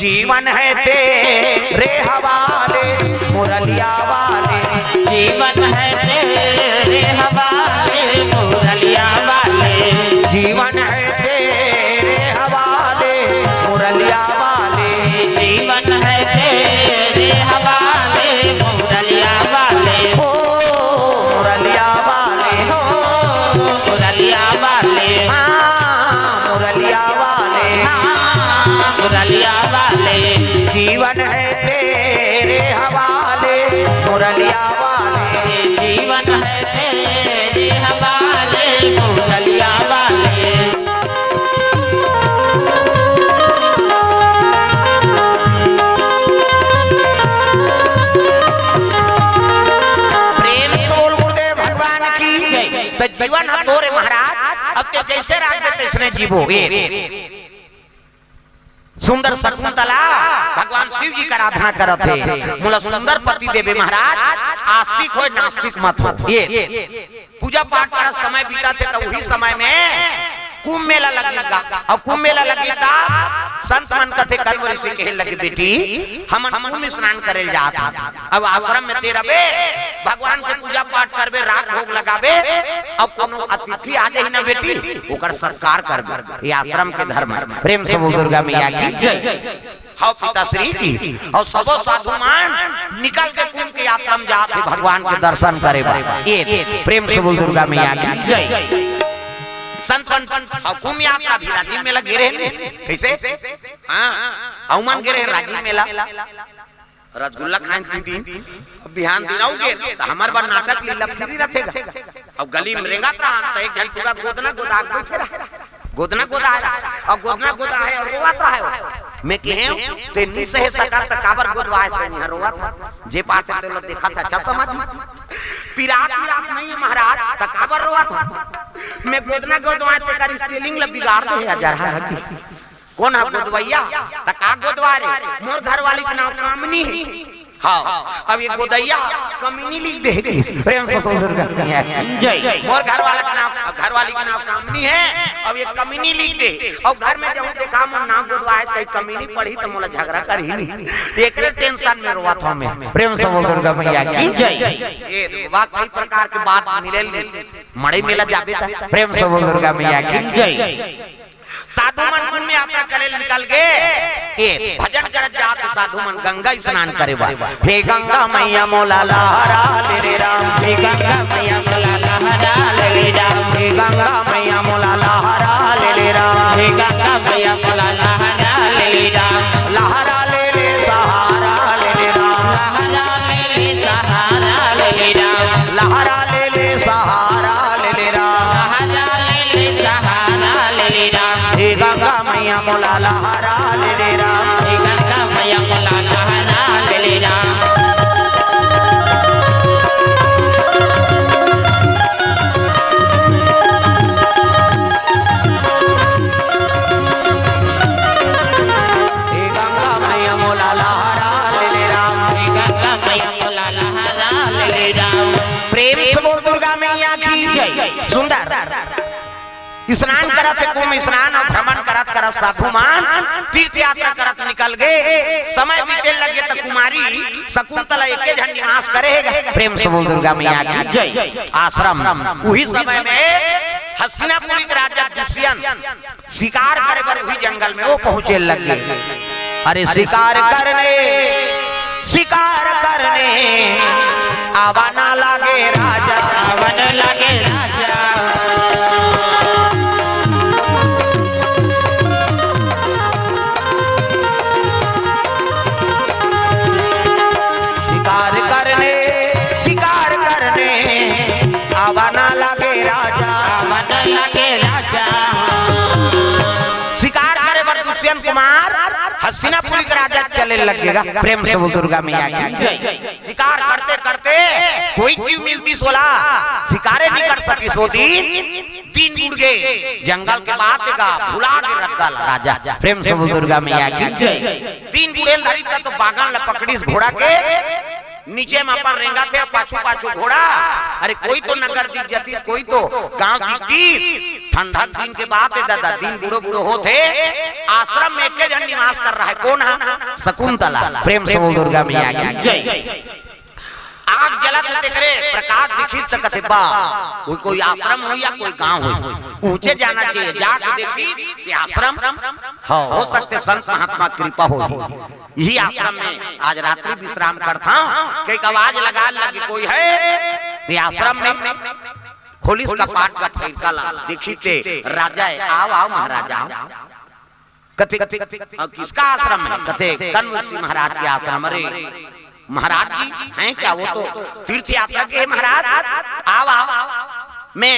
जीवन है तेरे हवाले मुरलिया वाले, जीवन है तेरे हवाले मुरलिया वाले, जीवन है तेरे हवाले मुरलिया वाले, जीवन है तेरे हवाले मुरलिया वाले, ओ मुरलिया वाले, हो मुरलिया वाले, हाँ मुरलिया वाले, हाँ मुरलिया वाले, जीवन है तेरे हवाले मुरलिया वाले, जीवन है तेरे हवाले मुरलिया वाले। प्रेम से बोल गुरुदेव भगवान की तो जीवन है तोरे महाराज, अब ते जैसे राग में तैसने जीवो। सुंदर शकुंतला भगवान शिव जी का आराधना करत थे, बोला सुंदर पति देवे महाराज, आस्तिक हो नास्तिक मत हो। ये पूजा पाठ का समय बीता थे तो वही समय में कुंभ मेला लगेगा, और कुंभ मेला लगेगा संत मन कथे कलवरी से कहे लगे बेटी हम कुंभ स्नान करे जाता, अब आश्रम में तेरा बे भगवान के पूजा पाठ करबे, राग भोग लगाबे, अब कोनो अतिथि आ जाए ना बेटी ओकर सत्कार करबे, ये आश्रम के धर्म है। प्रेम से बोल दुर्गा मैया की जय, हाउ पिताश्री की। और सबो साधुमान निकल के कुंभ के यात्रा में जाते भगवान के दर्शन करे। ये प्रेम से बोल दुर्गा मैया की जय। संत कुंभ यात्रा भी राजीव मेला गिरे कैसे, हाँ हनुमान गिरे राजीव मेला, रसगुल्ला खान दिन बिहान दिन आओगे तो हमारे बार नाटक लीला फ्री रखेगा, अब गली में रेंगा तो एक जन पूरा गोदना गोदा बैठे रहा, गोदना गोदा है और गोदना गोदा है और रोवाता है। मैं कहे ते नहीं सह सका त काबर गोदवाए से नहीं रोवा था, जे पाते तो लोग देखा था अच्छा समझ पिरात नहीं है महाराज त काबर रोवा था। मैं गोदना गोदवाए ते कर स्पेलिंग ल बिगाड़ दे हजार है कौन है गोदवैया त का गोदवा रे, मोर घर वाली का नाम कामनी है, हाँ अब ये गोदैया कमीनी लिख दे। प्रेम से बोल दुर्गा मैया की जय। मोर घर वाला का नाम, घर वाली का नाम कामनी है, अब ये कमीनी लिख दे, और घर में जब देखा मोर नाम गोदवाए तो कमीनी पढ़ी तो मोला झगड़ा कर ही नहीं, एकरे टेंशन में रोवा था मैं। प्रेम से बोल दुर्गा मैया की जय। ये वाकई प्रकार की बात मिले मड़ई मेला जाबे था। प्रेम से बोल दुर्गा मैया की जय। साधु मन कुंभ में यात्रा करे निकल गए, ए भजन करत जात साधु मन गंगा स्नान करे बा। हे गंगा मैया मोला लहरा ले रे राम, हे गंगा मैया मोला लहरा ले रे राम, हे गंगा मैया मोला लहरा ले रे राम, हे गंगा मैया मोला लहरा ले रे राम, लहरा ले ले सहारा ले रे राम, लहरा ले ले सहारा ले ले राम, लहरा ले ले सहारा ले ले राम, लहरा ले ले सहारा ले ले राम, हे गंगा मैया मोला लहरा ले रे राम, हे गंगा मैया मोला लहरा ले ले राम। हे गंगा मैया मोला लहरा ले रे राम, हे गंगा मैया मोला लहरा ले ले राम। प्रेम से बोल दुर्गा मैया की जय। सुंदर स्नान करत कुंभ स्नान और भ्रमण करत करत साधु मान तीर्थ यात्रा करत निकल गए, समय बीते लगे तो कुमारी शकुंतला एके झन निवास करेगा। प्रेम से बोल दुर्गा मैया की जय। आश्रम वही समय में हस्तिनापुरी के राजा दुष्यंत शिकार करे पर वही जंगल में वो पहुंचे लगे। अरे शिकार करने आवाना लागे राजा, आवन लगे राजा, शिकार करने आवाना लागे राजा, आवन लगे राजा, शिकार करे बर दुष्यंत कुमार हस्तिनापुरी के राजा चले लगेगा। प्रेम से बोल दुर्गा मैया की जय। शिकार करते करते कोई चीज मिलती सोला शिकारे नहीं कर सकी, सो दिन उड़ गए जंगल के बात का भुला के रख डाला राजा। प्रेम से बोल दुर्गा मैया की जय। दिन बुढ़ेल धरी का तो बागान ल पकड़ी घोड़ा के नीचे में अपन रेंगा थे पाछू पाछू घोड़ा। अरे कोई तो नगर दिख जाती, कोई तो गांव दिखती। ठंडा दिन के बाद दादा दिन बूढ़ो बूढ़ो होते, आश्रम में एक जन निवास कर रहा है। कौन है? शकुंतला। प्रेम से बोल दुर्गा मैया की जय। आग जलत तेकरे प्रकाश दिखी त कथे बा कोई आश्रम हो या कोई गांव हो, ऊंचे जाना चाहिए। जाके देखी कि आश्रम हो सकते संत महात्मा कृपा हो। यही आश्रम में आज रात्रि विश्राम करता हूं कि एक आवाज लगा लगी कोई है ये आश्रम में। खोलिस का पाट का फैका ला देखी ते राजा है। आओ आओ महाराजा। कथे किसका आश्रम है? कथे कन्व ऋषि महाराज के आश्रम। अरे महाराज जी हैं क्या? वो तो तीर्थ यात्रा के महाराज। आओ आओ। मैं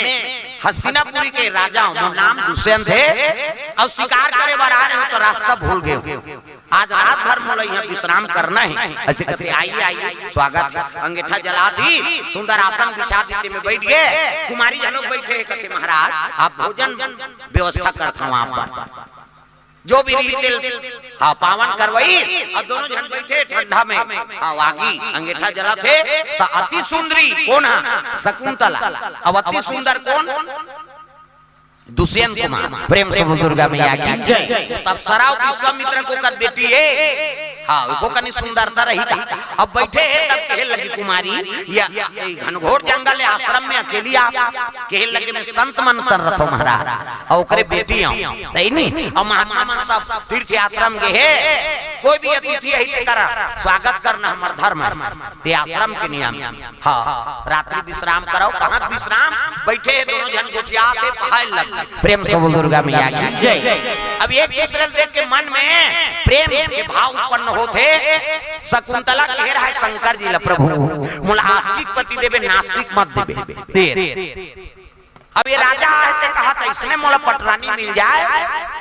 हस्तिनापुरी के राजा हूँ, नाम दुष्यंत है और शिकार करे बार आ रहे हो तो रास्ता भूल गए। आज रात भर मोला यहाँ विश्राम करना है। ऐसे कहते आइए आइए स्वागत है। अंगीठा जला दी, सुंदर आसन बिछा दी, में बैठ गए। कुमारी जनों बैठे। कहते महाराज आप भोजन व्यवस्था करता हूँ आप पर जो भी तेल हाँ पावन करवाई। और दोनों जन बैठे ठंडा में। हाँ वागी अंगीठा जला थे तो अति सुंदरी कौन है? शकुंतला। अब अति सुंदर कौन? दुष्यंत कुमार। प्रेम से दुर्गा मैया की जय। तब सराव विश्वामित्र को कर बेटी है। हाँ वो कनी सुंदरता रही था। अब बैठे हैं तब कहे लगी कुमारी या घनघोर जंगल आश्रम में अकेली आप कहे लगे मैं संत मन सरथ हो महाराज और ओकरे बेटी हूं नहीं। और महात्मा मन सब तीर्थ यात्रा में गए हैं। कोई भी अतिथि यही करा स्वागत करना हमार धर्म ये आश्रम के नियम। हाँ रात्रि विश्राम करो। कहाँ विश्राम? बैठे हैं दोनों जन गोठिया के पहाड़ लग। प्रेम से बोल दुर्गा मैया की जय। अब एक दूसरे देख के मन में प्रेम के भाव उत्पन्न होते। शकुंतला कह रहा है शंकर जी ला प्रभु मोला आस्तिक पति देवे नास्तिक मत देवे। अब ये राजा आते कहा था इसने मोला पटरानी मिल जाए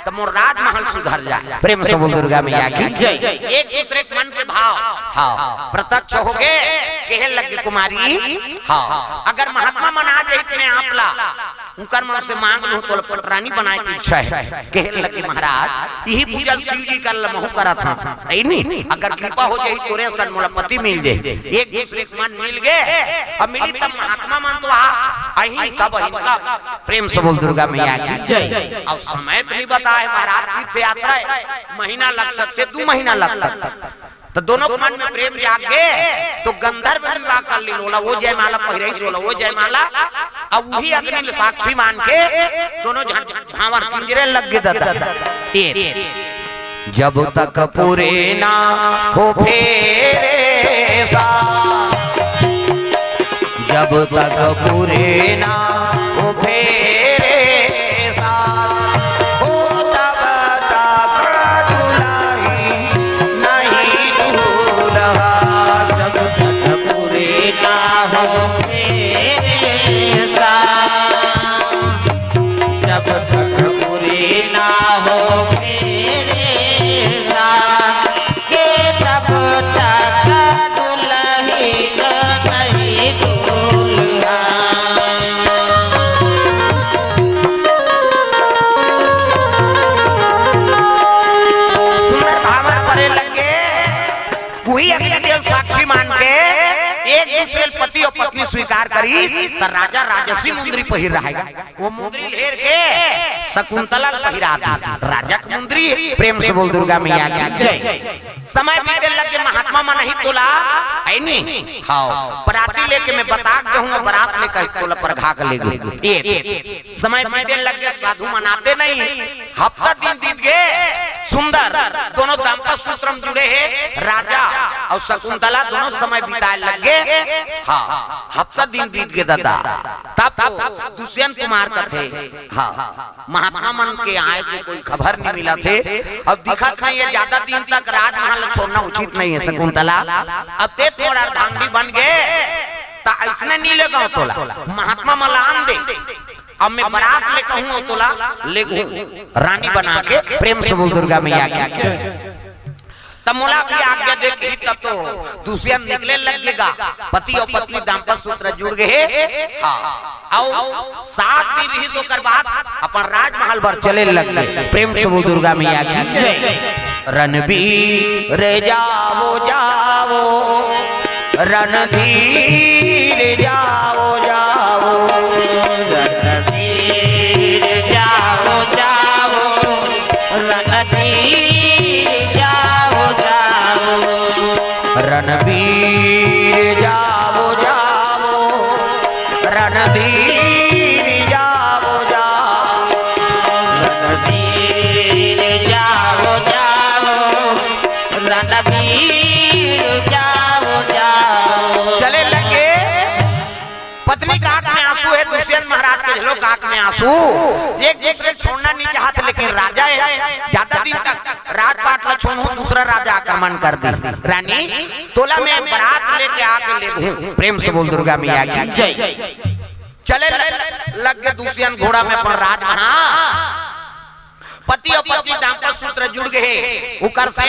तो मोर राजमहल सुधर जाए। प्रेम से बोल दुर्गा मैया की जय। एक दूसरे के मन के भाव हाँ प्रत्यक्ष हो गए। कहे लगे कुमारी हाँ अगर महात्मा मना जाए में आप ला उनकर मन से मांग लो तो पटरानी बनाए की इच्छा है। कहे लगे महाराज यही पूजल शिव जी का लमहु करा था नहीं। अगर कृपा हो जाए तोरे सन मोला पति मिल जाए। एक दूसरे के मन मिल गए। अब मिली तब महात्मा मन तो आई कब इनका। प्रेम से बोल दुर्गा मैया की जय। और समय तो नहीं बताए महाराज तीर्थ यात्रा है। महीना लग सकते 2 महीना लग सकता। तो दोनों के मन में प्रेम जाग गए तो गंधर्व विवाह कर ली। लोला वो जयमाला पहिरे सोला वो जयमाला। अब वही अग्नि साक्षी मान के दोनों भावर पिंजरे लग गए। जब तक पूरे ना हो फेरे साथ, जब तक पूरे ना हो फेरे साथ हो तब तक दुल्हन नहीं दूल्हा। जब तक पूरे ना हो मेरे साथ, जब तक पूरे ना हो मेरे साथ, के तब तक दुल्हन नहीं दूल्हा। सुंदर भावना परे लगे। वही अग्निदेव साक्षी मान के एक दूसरे पति और पत्नी स्वीकार करी तो राजा राजसी मुंदरी पहिर रहेगा। वो मुंदरी लेर के शकुंतला पहिरा दी राजा की मुंदरी। प्रेम से बोल दुर्गा मैया की जय। समय बीते लगे महात्मा मन ही तोला है नहीं। हाँ बराती लेके मैं बता के हूँ बारात लेकर तोला पर घा के ले गए। समय बीते लगे साधु मनाते नहीं। हफ्ता दिन बीत गए। सुंदर दोनों दाम्पत्य सूत्र में जुड़े हैं। राजा और शकुंतला दोनों समय बिताए लग गए। हाँ हफ्ता दिन बीत गए दादा। तब तो दुष्यंत कुमार का थे हाँ महात्मा मन के आए के कोई खबर नहीं मिला थे। अब दिखत नहीं है ज्यादा दिन तक राजमहल छोड़ना उचित नहीं है शकुंतला। अब ते थोड़ा अर्धांगी बन गए तो ऐसने नहीं लेगा तोला महात्मा मलान दे। अब मैं बारात ले कहूँ तोला ले रानी बना के। प्रेम से बोल दुर्गा मैया की तब मोला भी आज्ञा देखी तब तो दुष्यंत निकले लगेगा। पति और पत्नी दाम्पत्य सूत्र जुड़ गए। हाँ और 7 दिन ही सोकर बाद अपन राजमहल पर चले लग गए। प्रेम से बोल दुर्गा मैया की जय। रणबीर रे जावो जावो रणधीर जाओ जाओ, रणधीर जाओ जाओ, रणधीर जाओ जाओ, रणवीर जाओ जाओ, रणधीर जाओ जाओ, रणधीर जाओ जाओ, रणधीर जाओ जाओ। चले लगे पत्नी का आंख में आंसू है, दुष्यंत महाराज के झलों का आंख में आंसू, एक दूसरे छोड़ना नहीं चाहते, लेकिन राजा है ज्यादा दिन तक राजपाट में छोड़ू, दूसरा राजा आक्रमण कर दी। रानी तोला में बारात लेके आके ले गूं, प्रेम से बोल दुर्गा मैया की जय। चले लग गए दुष्यंत घोड़ा में पर राज महा, पति और पत्नी दाम्पत्य सूत्र जुड़ गए, उकर से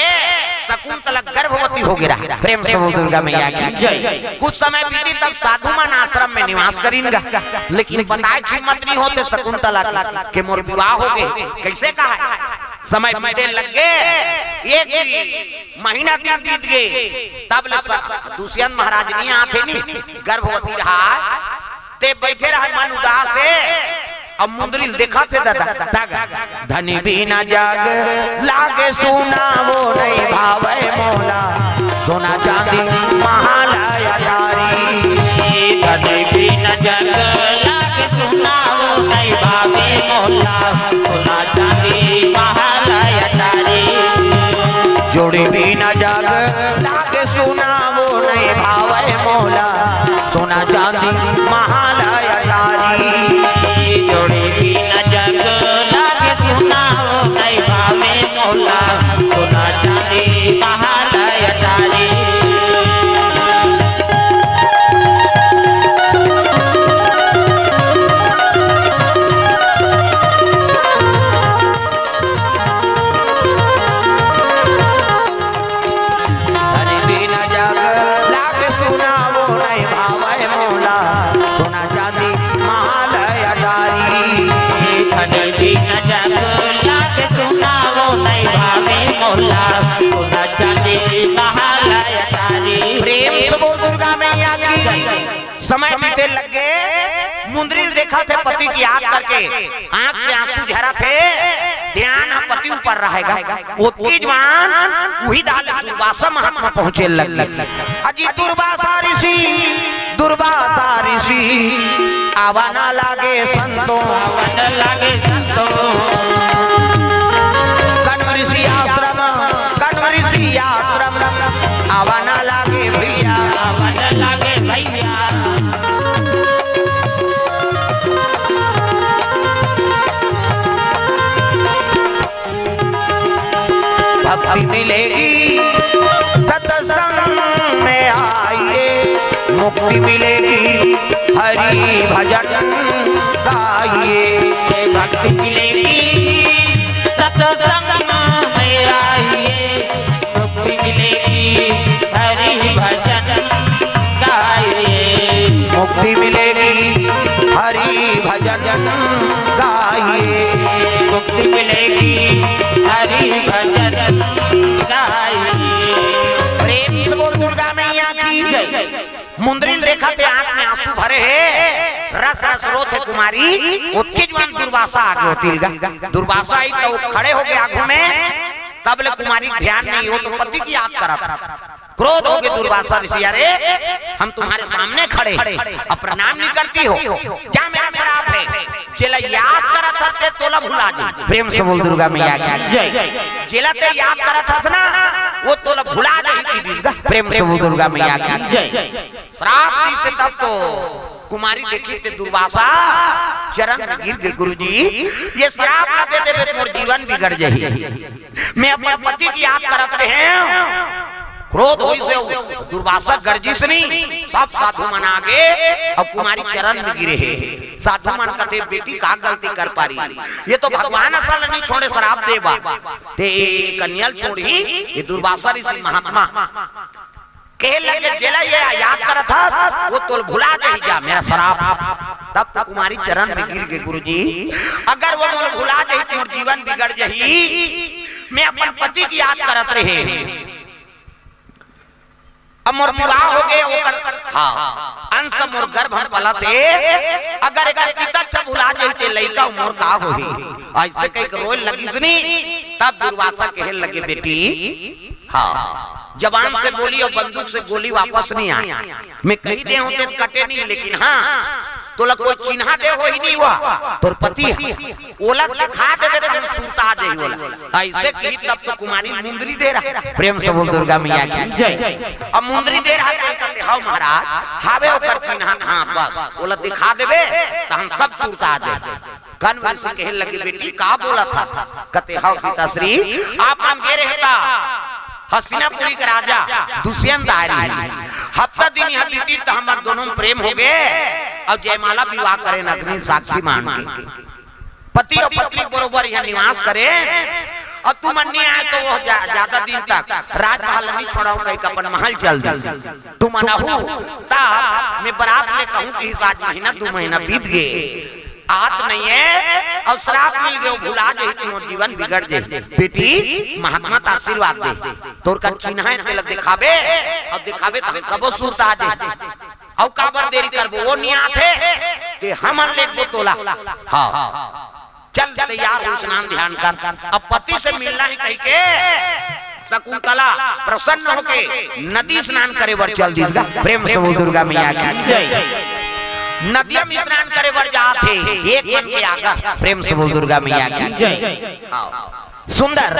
शकुंतला गर्भवती हो गिरा, प्रेम से बोल दुर्गा मैया की जय। कुछ समय बीती तब साधु मन आश्रम में निवास करेंगे, लेकिन बताए कीमत नहीं होते शकुंतला के मोर विवाह हो गए। कैसे कहा समय बीते लग गए, एक महीना दिन बीत गए, तब दुष्यंत महाराज नहीं आते, नहीं गर्भवती रहा, ते बैठे रहा मन उदास है। अब मुंदरी देखा थे दादा, धनी भी न जाग लागे सोना वो नहीं भावे मोला, सोना चांदी महालया तारी, धनी भी न जाग लागे सोना वो नहीं भावे मोला, सोना चांदी महालया तारी, जोड़ी भी न जाग लागे सोना वो नहीं भावे मोला, सोना चांदी महालया तारी, जोड़ी भी न जग लागे सोना वो नहीं भावे मोला, सोना चांदी महालया तारी। धनी भी न जाग लागे सोना वो नहीं भावे मोला, सोना चांदी महालया तारी, धनी भी न जग लागे सोना वो नहीं भावे मोला, सोना चांदी महालया तारी। प्रेम से बोल दुर्गा मैया की। समय बीते लग गए, मुंदरी देखा थे पति की याद करके, आंख से आंसू झरा थे, ध्यान पति ऊपर रहेगा, वो जवान वही दाल दुर्वासा महात्मा पहुंचे लग अजी दुर्वासा ऋषि, दुर्वासा ऋषि आवा ना लागे संतो, वन लागे संतो, कण्व ऋषि आश्रम, कण्व ऋषि आश्रम आवा ना लागे भैया, वन लागे भैया, भक्ति मिलेगी सत्संग में आइए, मुक्ति मिलेगी हरि भजन गाइए, भक्ति मिलेगी सत्संग में आइए, मुक्ति मिलेगी हरि भजन गाइए, मुक्ति मिलेगी हरि भजन गाइए, मुक्ति मिलेगी हरि भजन गाइए। प्रेम से बोल दुर्गा मैया की जय। मुंदरी देखा थे आंख में आंसू भरे है, रस रस रोत है कुमारी, उसकी जवान दुर्वासा आगे होती, दुर्वासा आई तो खड़े हो गए आंखों में, तब ले कुमारी ध्यान नहीं हो तो पति की याद करा, क्रोध हो गए दुर्वासा ऋषि, अरे हम तुम्हारे सामने खड़े अब प्रणाम नहीं करती हो, क्या मेरा श्राप है, चला याद करा था ते तोला भुला जाए, प्रेम से बोल दुर्गा मैया की जय। चला ते याद करा था ना वो तोला भुला जाए, प्रेम से बोल दुर्गा मैया की जय। श्राप दी से तब तो कुमारी देखी ते दुर्वासा चरण में गिर गए, गुरुजी ये श्राप ना दे दे मोर जीवन बिगड़ जाए, मैं अपने पति की याद करत रहे, क्रोध होई से दुर्वासा गर्जी से नहीं, सब साधु मन आगे अब कुमारी चरण में गिरे हैं, साधु मन कहते बेटी का गलती कर पारी, ये तो भगवान असल नहीं छोड़े श्राप देवा, ते कन्याल छोड़ी ये दुर्वासा ऋषि महात्मा कहे लगे जेला ये याद करा था वो तो भुला दे जा मेरा श्राप, तब तक कुमारी चरण में गिर गए, गुरुजी अगर वो मोल भुला दे तो मोर जीवन बिगड़ जाही, मैं अपन पति की याद करत रहे, अब मोर विवाह हो गए ओकर हाँ अंश मोर गर्भ पलते अगर एकर पिता छ भुला जइते लइका मोर का होही ऐसे कई रोय लगिसनी तब दुर्वासा कहे लगे बेटी हाँ जवान से बोली और बंदूक से गोली वापस नहीं आई मैं कही दे होते कटे नहीं लेकिन हाँ तोला कोई चिन्हा दे हो ही नहीं हुआ तोर पति ओला दिखा देबे त हम सुरता आ जाई ओला ऐसे कही तब तो कुमारी मुंदरी दे रहा प्रेम से बोल दुर्गा मैया की जय अब मुंदरी दे रहा है कहते हां महाराज हावे ओकर चिन्हा हां बस ओला दिखा देबे त हम सब सुरता आ जाई कन से कहे लगे बेटी का बोला था कहते हां पिताश्री आप हम गे रहता हस्तिनापुरी के राजा दुष्यंत आए हफ्ता दिन यहाँ बीती तो हमारे दोनों में प्रेम हो गए और जयमाला विवाह करे अग्नि साक्षी मान के पति और पत्नी बरोबर यहाँ निवास करे और तू मन नहीं आए तो वो ज्यादा दिन तक राजमहल नहीं छोड़ा कहीं अपन महल चल दी तू मनाहू तब मैं बारात ले कहूँ कि आज महीना 2 महीना बीत गए आत नहीं है और श्राप मिल गए भुला जाए तुम्हारा जीवन बिगड़ जाए बेटी महात्मा का आशीर्वाद दे तोर का चिन्ह है ते लग दिखावे और दिखावे तो हम सबो सुरता आ जाए और काबर देरी करबो वो नहीं आथे ते हमन ले को तोला हां चल तैयार हो स्नान ध्यान कर अब पति से मिलना है कह के शकुंतला प्रसन्न होके नदी स्नान करे बर चल दीसगा प्रेम से बोल दुर्गा मैया की जय नदिया में स्नान करे बर जाते एक मन के आकर प्रेम से बोल दुर्गा मैया की जय सुंदर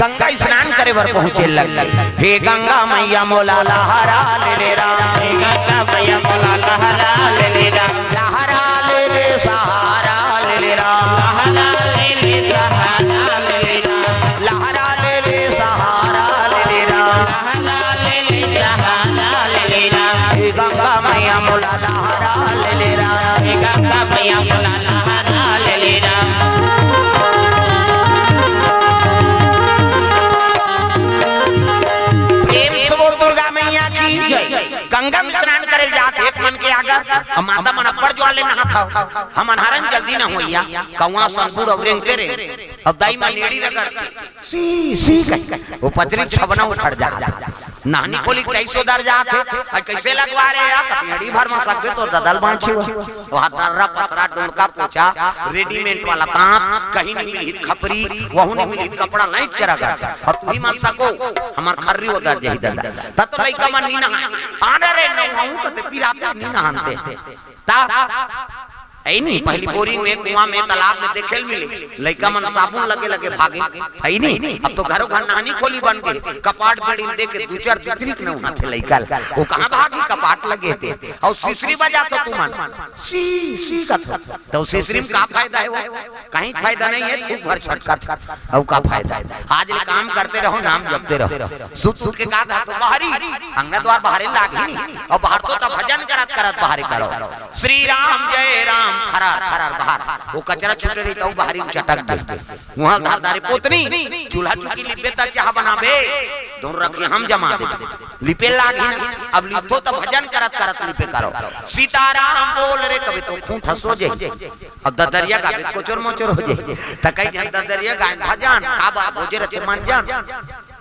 गंगा स्नान करे बर पहुंचे लग हे गंगा मैया मोला लहरा ले राम हे गंगा मैया मोला लहरा ले राम लहरा ले सहारा ले राम लहरा ले सहारा ले राम लहरा ले सहारा ले राम लहरा ले सहारा ले राम हे गंगा मैया मोला लहरा ले राम हे गंगा मैया मोला लहरा ले राम गंगा में स्नान करे जाते एक मन के आगर माता मन अपर ज्वाले नहा था हम अनहारन जल्दी न होइया कौवा संपूर अवरेंग करे अब दाई में नेड़ी रगड़ती सी वो पचरी छबना उखड़ जा नानी कोली कैसो दर जाते और कैसे लगवा रे या कतिड़ी भर में सकते तो ददल बांछी वहां दर्रा पतरा डोलका पोछा रेडीमेड वाला तांत कहीं नहीं मिली खपरी वहु नहीं मिली कपड़ा लाइट करा करता और तू ही मान सको हमार खर्री उधर जही ददा त तो लइका मन नी ना आने रे नहु कते पिराते नी नहाते ता ऐ नहीं पहली बोरिंग में कुआं में तालाब में देखेल मिले लइका मन साबुन लगे लगे भागे है नहीं अब तो घरों घर नहानी खोली बन गए कपाट बड़ी देख के 2-4 दूसरी के नहा थे लइका वो कहां भागी कपाट लगे थे और सीसरी बजा तो तू मन सी का तो सीसरी में का फायदा है वो कहीं फायदा नहीं है खूब भर छटका और का फायदा है आज ले काम करते रहो नाम जपते रहो सुत के का तो बाहरी अंगना द्वार बाहर लागी और बाहर तो भजन करत करत बाहर करो श्री राम जय राम खरार बाहर वो कचरा छूटे रही तो बाहरी चटक दे वहां धारदारी पोतनी चूल्हा चुकी लिपे तक चाह बनाबे दोनों रखी हम जमा दे लिपे लागी अब लिपो तो भजन करत करत लिपे करो सीताराम बोल रे कभी तो खून ठसो जे अब ददरिया का कोचर मोचर हो जे त कई जन ददरिया गाय भजन का बात बोजे रचे मान जान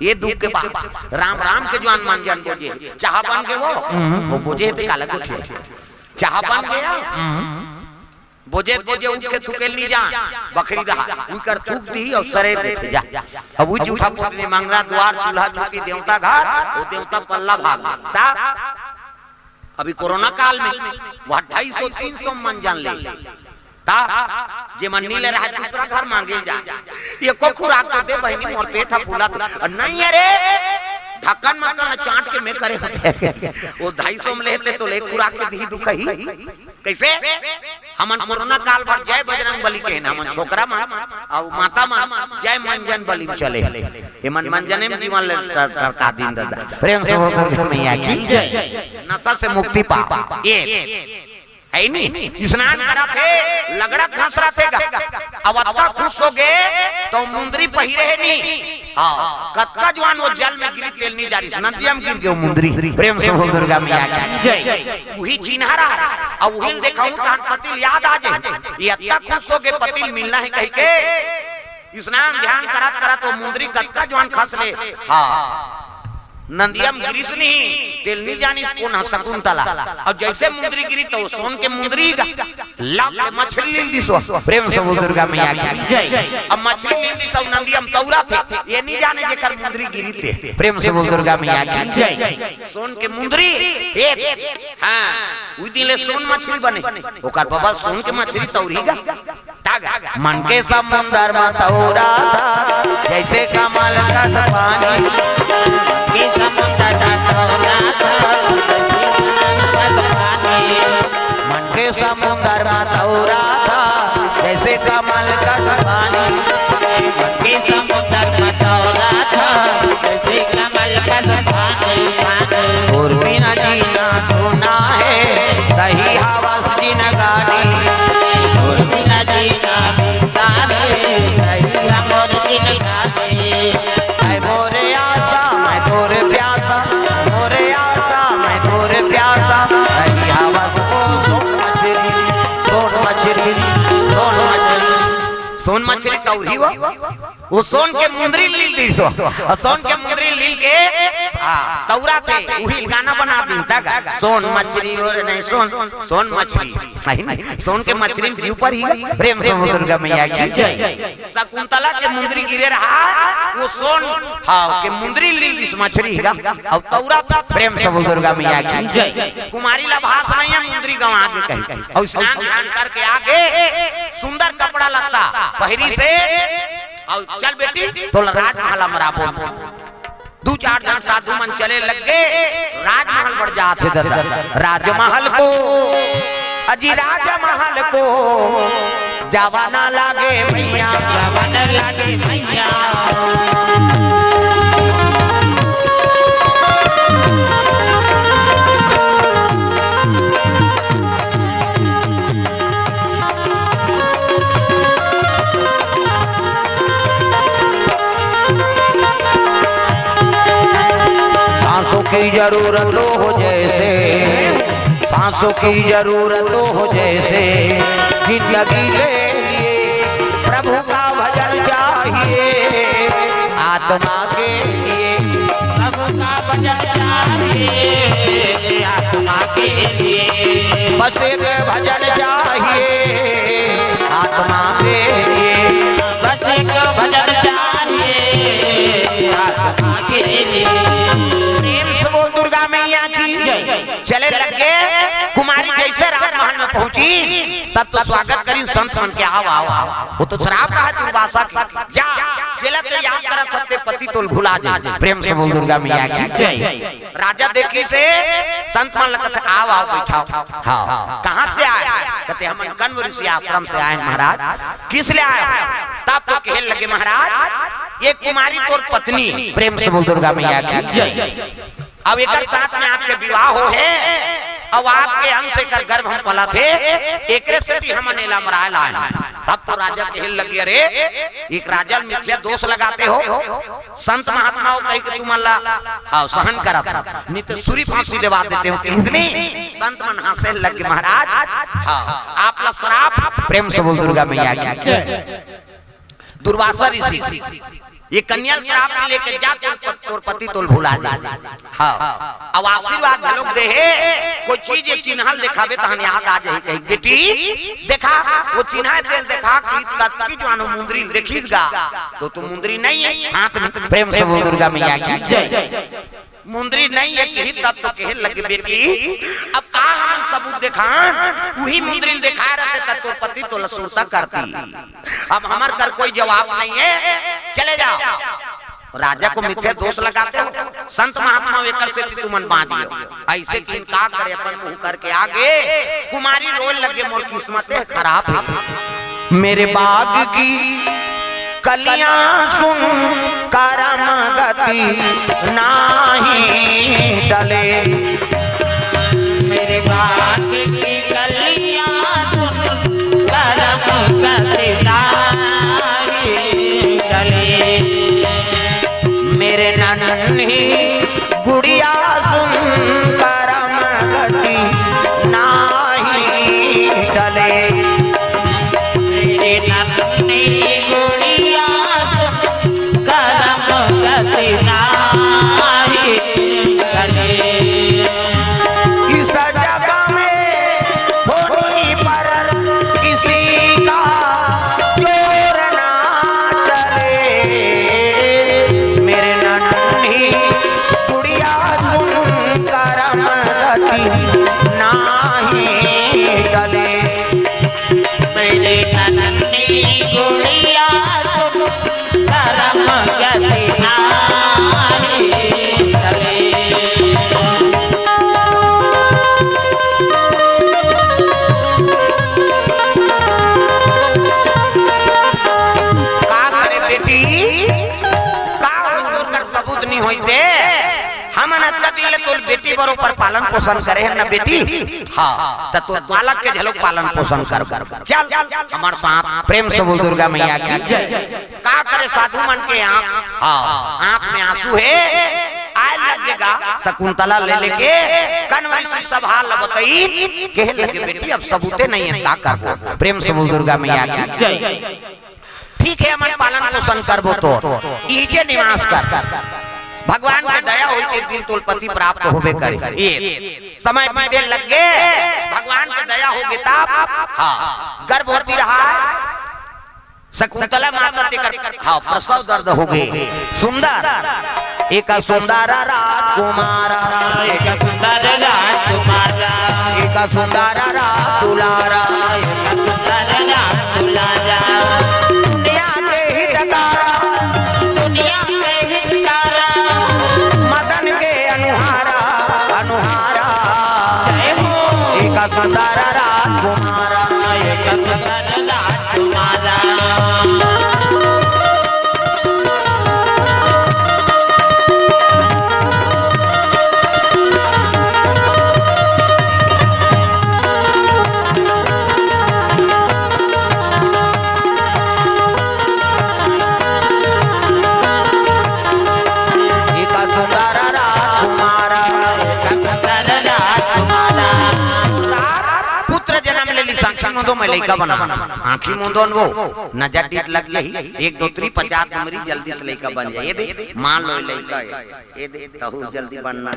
ये दुख के बात राम राम के जवान मान जान बोजे चाह बन के वो बोझे ते काला कुछ चाह बन गया बोझे उठ के थूकेल नहीं जा बकरी दहा उकर थूक दी और सरे बैठ जा अब उज उठा पोतने मंगरा द्वार चूल्हा चुकी देवता घाट वो देवता पल्ला भाग ता अभी कोरोना काल में वह 250-300 मन जान ले ता जे मन नीले रहा दूसरा घर मांगे जा ये को खुराक तो दे बहनी मोर पेट फूला नहीं अरे ढक्कन मक्कन चाट के मैं करे होते वो 250 में लेते तो ले खुराक के दी दुखही कैसे हमन कोरोना काल भर जय बजरंग बली के हमन छोकरा मा और माता मा जय मंजन बली चले ए मन मंजने में जीवन ले टरका दिन दादा प्रेम से होकर मैया की जय नशा से मुक्ति पा ये है नहीं स्नान करा थे लगड़त घास रहा थे अब अत्ता खुश हो गए तो मुंदरी पहिरे है नहीं हां कत्का जवान वो जल में गिरी तेल नहीं जारी नदिया में गिर गए मुंदरी प्रेम से बोल दुर्गा मैया की जय वही चिन्ह रहा और वही देखाऊं कान पतिल याद आ जाए ये अत्ता खुश हो गए पतिल मिलना है कह के स्नान ध्यान करत करत तो मुंदरी कत्का जवान खस ले हां नंदियम गिरीश नहीं तेल नहीं जानी कौन शकुंतला और जैसे मुंदरी गिरी तो सोन के मुंदरी लाल मछली लील दिसो प्रेम से बोल दुर्गा मैया की जय। अब मछली लील दिसो नंदियम तौरा थे ये नहीं जाने जेकर मुंदरी गिरी थे प्रेम से बोल दुर्गा मैया की जय। सोन के मुंदरी हां उई दिन ले सोन मछली बने ओकर बबल सोन के मछली तौरीगा तागा मन के समुंदर में तौरा था जैसे कमल का पानी के समुंदर तौरा था मन के समुंदर में तौरा था जैसे कमल का पानी के समुंदर में तौरा था जैसे कमल का पानी और बिना जीना सोना है सही हवस जिन गाड़ी और बिना जीना मिलता है सही हमर जिन गाड़ी ऐ मोरे आशा मैं तोरे प्यासा मोरे आशा मैं तोरे प्यासा सही हवस को सोन मछली सोन मछली तौरी वो सोन के मुंदरी लील दी सो और सोन के मुंदरी लील के तौरा थे वही गाना बना दिन तक सोन मछली और नहीं सोन मछली सोन के मछली जीव पर ही प्रेम से दुर्गा मैया की जय। शकुंतला के मुंदरी गिरे रहा वो सोन हाँ के मुंदरी लील दिस मछली हीरा और तौरा था प्रेम से दुर्गा मैया की जय। कुमारी लाभास नहीं है मुंदरी गवा के कहीं और स्नान ध्यान करके आगे सुंदर कपड़ा लत्ता पहरी से और चल बेटी तो राजमहल मराबो दो चार जन साधु मन चले लग गए राजमहल बढ़ जाते दादा राजमहल को अजी राजमहल को जवाना लागे मैया जवाना लागे मैया सांसों की जरूरत हो जैसे सांसों की जरूरत हो जैसे जिंदगी के लिए प्रभु का भजन चाहिए आत्मा के लिए प्रभु का भजन चाहिए आत्मा के लिए बस एक भजन चाहिए आत्मा के लिए बस एक भजन चाहिए आत्मा के लिए दुर्गा मैया की चले लगे कुमारी जैसे राजमहल में पहुंची तब तो स्वागत करी संत मन के आओ आओ वो तो श्राप रहा दुर्वासा जा जेला के याद करा सकते पति तो भुला जा प्रेम से बोल दुर्गा मैया की जय। राजा देखी से संत मन लगता आओ आओ बैठाओ हाँ कहां से आए कहते हम कण्व ऋषि आश्रम से आए महाराज किस लिए आए तब तो कहने लगे महाराज ये कुमारी तोर पत्नी प्रेम से बोल दुर्गा मैया की जय। अब एक साथ में आपके विवाह हो है अब आपके अंश से कर गर्भ हम पला थे एक से भी हम नेला मराए लाए तब तो राजा कहने लगे अरे एक राजा मिथ्या दोष लगाते हो संत महात्मा हो कहीं तुम अल्लाह हाँ सहन करा था नहीं तो सूरी फांसी दिवा देते हो किसने संत मन हंसे लगे महाराज हाँ आप ला श्राप प्रेम से बोल दुर्गा मैया की दुर्वासा ऋषि ये कन्या श्राप लेके जा तोर पति तोल भुला जा हाँ अब आशीर्वाद लोग दे कोई चीज ये चिन्हल दिखावे तो हम याद आ जाए कहीं बेटी देखा वो चिन्ह तेल देखा कि तत्की जो मुंदरी देखीगा तो तुम मुंदरी नहीं है हाथ में प्रेम से बोल दुर्गा मैया की जय। मुंदरी नहीं है कि तब तो कहे लगे बेटी अब कहा हम सबूत दिखा वही मुंदरी दिखा रहे थे तो पति तो लसूरता करती अब हमार कर कोई जवाब नहीं है चले जाओ राजा को मिथ्या दोष लगाते हो संत महात्मा वेकर से तुमन बांधियो ऐसे कि इनका करे अपन मुंह करके आगे कुमारी रोए लगे मोर किस्मत खराब है मेरे बाग की कलियां सुन करम गति नाही डले मेरे बाग की कलियां सुन करम गति नाही डले मेरे नन्ही गुड़िया सुन करम गति नाही डले मेरे नन्ही गुड़िया सुन करम गति नाही हम अनका दिले तो बेटी बरोबर पालन पोषण करे है ना बेटी। हाँ तो बालक के झलक पालन पोषण कर चल हमारे साथ प्रेम से बोल दुर्गा मैया की जय। का करे साधु मन के आँख, हाँ आँख में आंसू है आए लगेगा शकुंतला ले लेके कनवरी से सब हाल बताई कहे लगे बेटी अब सबूते नहीं है का कर प्रेम से बोल दुर्गा मैया की जय। ठीक है मन पालन पोषण करबो तो इजे निवास कर भगवान के दया होई एक दिन तुलपति प्राप्त होबे करे। ये समय बीते लग गए भगवान के दया होगे तब हाँ गर्भवती रहा शकुंतला माता तेकर हाँ प्रसव दर्द हो गए सुंदर एक सुंदर राजकुमारा एक सुंदर राजकुमारा एक सुंदर राजदुलारा एक सुंदर राजदुलारा दुनिया के हितकारा दुनिया के हितकारा मदन के अनुहारा अनुहारा जय हो एक सुंदर राजकुमारा एक सुंदर राजकुमारा मुंदो में लइका बना आंखी मुंदो वो नजर डीट लग गई 1 2 3 50 नंबरी जल्दी से लइका बन जाए। ये दे मान लो लइका ये दे तहु जल्दी बनना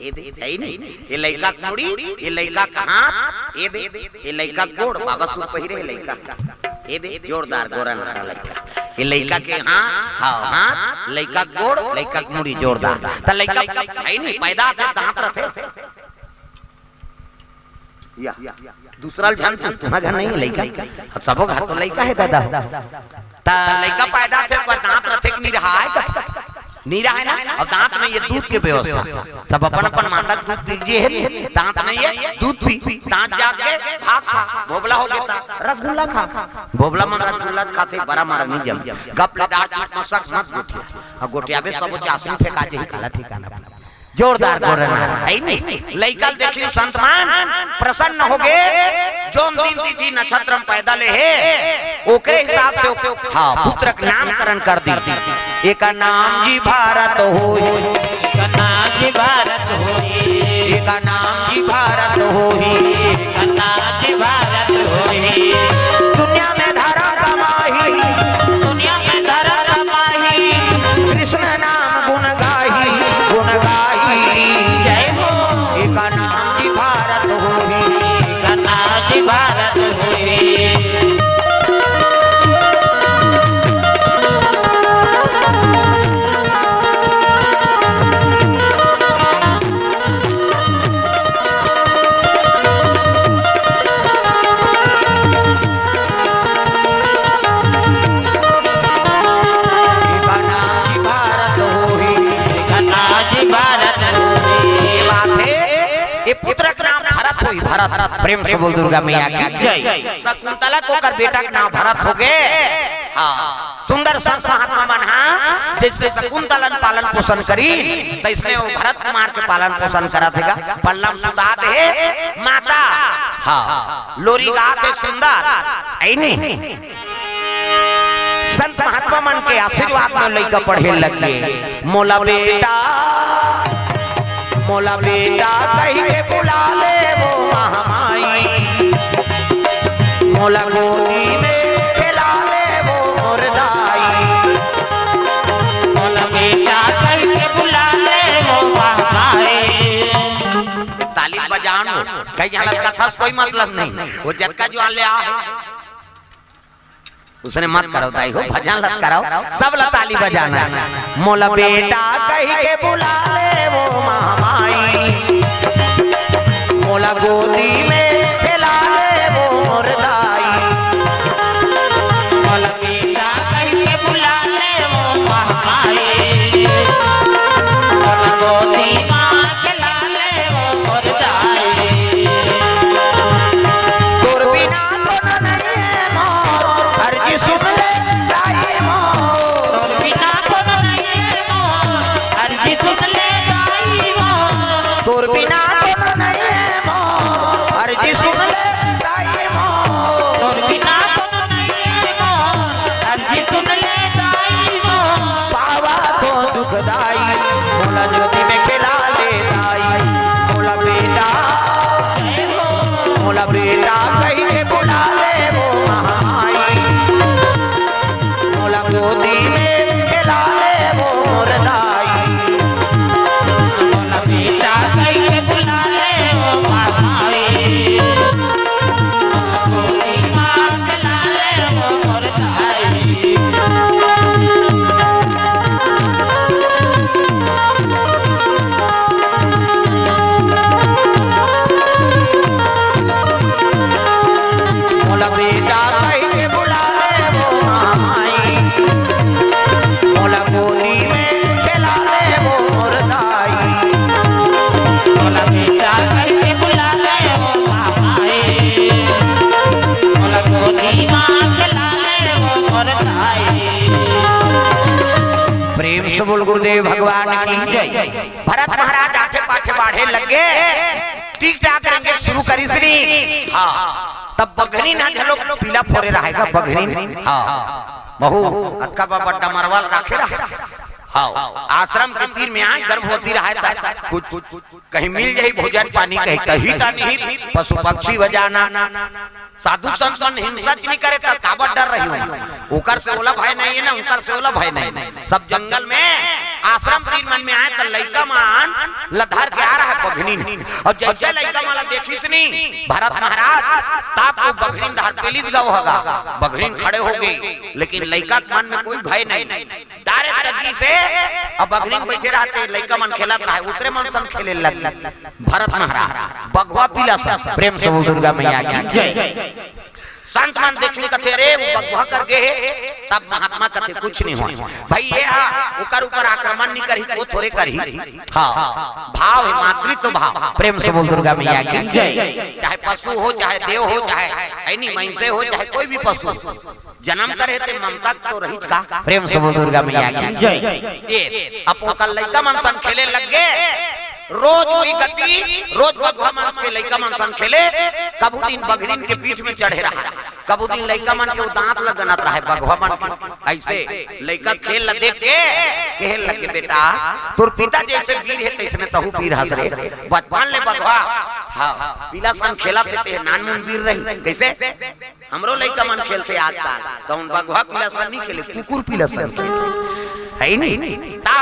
ये दे है नहीं ये लइका कुड़ी ये लइका का हाथ ये दे ये लइका गोड़ बाबा सु पहिरे लइका ये दे जोरदार गोरा नारा लइका ये लइका के हाथ हां हाथ लइका गोड़ लइका मुड़ी जोरदार त लइका है नहीं पैदा थे दांत रथे या दूसरा जान तुम्हारा घर नहीं है लइका सबो घर तो लइका है दादा ता लइका पैदा थे पर दांत रथे कि नहीं रहा है नहीं रहा है ना और दांत में ये दूध के व्यवस्था सब अपन अपन माता दूध पीजिए है दांत नहीं है दूध पी दांत जाग के भात खा भोबला हो गया रसगुल्ला खा भोबला मन रसगुल्ला खाते बड़ा मारा नहीं जम गप ले डाट मसक मत गोटिया और गोटिया में सब चासनी फेंका जे काला ठिकाना जोरदार गोरना है नहीं लइका देखियो संतमान प्रसन्न हो गए जोन दिन तिथि नक्षत्र पैदा ले है ओकरे हिसाब से हां पुत्र का नामकरण कर दी एक नाम जी भारत होई एक नाम जी भारत होई एक नाम जी भारत होई एक नाम जी भारत होई दुनिया में धरा कमाही दुनिया में धरा कमाही कृष्ण नाम गुण गाही जय हो एक नाम जी भारत होई एक नाम जी भारत होई पुत्र का नाम भरत होई भरत प्रेम से बोल दुर्गा मैया की जय। शकुंतला को कर बेटा का नाम भरत हो गए हाँ सुंदर संत महात्मा बना जैसे शकुंतला पालन पोषण करी तो इसने वो भरत कुमार के पालन पोषण करा थेगा पल्लम सुधा दे माता हाँ लोरी गा के सुंदर आई नहीं संत महात्मा मन के आशीर्वाद में लइका पढ़े लग गए मोला बेटा कही के बुला ले वो महामाई मोला गोदी में खिला ले वो मुर्दाई मोला बेटा कही के बुला ले वो महामाई ताली बजानो कहीं यहाँ कथा से कोई मतलब नहीं वो जटका जो ले आ उसने मत करो दाई हो भजन लत कराओ सब ताली बजाना मोला बेटा कही के बुला ले वो महामाई मोला गोदी में खिला ले वो मुर्दाई मोला बेटा कही के बुला ले वो महामाई मोला गोदी मां खिला ले वो मुर्दाई तोर बिना तो नहीं है मोर हर जी सुन ले गाई मोर बिना को नहीं है मोर हर जी सुन तोर बिना कोनो नहीं है मोर अर्जी सुन ले दाई मोर तोर बिना कोनो नहीं है मोर अर्जी सुन ले दाई मोर पावा तो दुखदाई मोला ज्योति में खिला ले दाई मोला बेटा कहीं के बुला ले वो महामाई मोला गोदी में खिला ले वो मोरदाई मोला बेटा कहीं के बुला ले वो महामाई गोदी मां खिला ले वो मोरदाई मोला बेटा कहीं के बुला ले वो महामाई मोला गोदी में खिला ले वो मोरदाई मोला बेटा कहीं के बुला ले वो महामाई मोला गोदी मां खिला ले वो मोरदाई। प्रेम से बोल गुरुदेव भगवान की जय। भरत महाराज आठे पाठे बाढ़े लगे टीक टाक करेंगे शुरू करी श्री हाँ तब बघनी ना झलो पीला फोरे रहेगा बघनी हाँ बहु अक्का बड़ा मरवाल राखे रहा हाँ आश्रम के तीर में आए गर्भवती रहा कुछ कहीं मिल जाए भोजन पानी कहीं कहीं का नहीं पशु पक्षी बजाना साधु संत हिंसा नहीं करे तो काबर डर रही हूँ उकर से ओला भय नहीं है ना उकर से ओला भय नहीं सब जंगल में आश्रम तीन मन में आए तो लइका मान लधार के आ रहा है बघनी और जैसे लइका माला देखी सुनी भरत महाराज ताप को बघनी धार पेलिस गव होगा बघनी खड़े हो गई लेकिन लइका के मन में कोई भय नहीं दारे तगी से अब बघनी बैठे रहते लइका मन खेलत रहा उतरे मन सन खेले लग भरत महाराज बघवा पीला सा प्रेम से दुर्गा मैया की जय। संत मन देखने का तेरे वो बगवा कर गए तब महात्मा कथे कुछ नहीं हुआ भाई ये ऊपर ऊपर आक्रमण नहीं करी वो थोड़े करी हाँ भाव है मातृत्व भाव प्रेम से बोल दुर्गा मैया की जय। चाहे पशु हो चाहे देव हो चाहे ऐनी महिषे हो चाहे कोई भी पशु जन्म करे थे ममता तो रही का प्रेम से बोल दुर्गा मैया की जय। अपो कल लइका मन सन खेले लग गए रोज वही गति रोज बगवा मन के लइका मन सन खेले कबू दिन बघरीन के पीठ में चढ़े रहा कबू दिन लइका मन के दांत लगनत रहा बगवा मन के ऐसे लइका खेल ल देख के कहल लगे बेटा तोर पिता जैसे वीर है तैसे तहु वीर हंस रे बचपन ले बगवा हां पीला सन खेला थे नानमुन वीर रही कैसे हमरो लइका मन खेलते आजकल तो उन बगवा पीला सन नहीं खेले कुकुर पीला सन है नहीं ता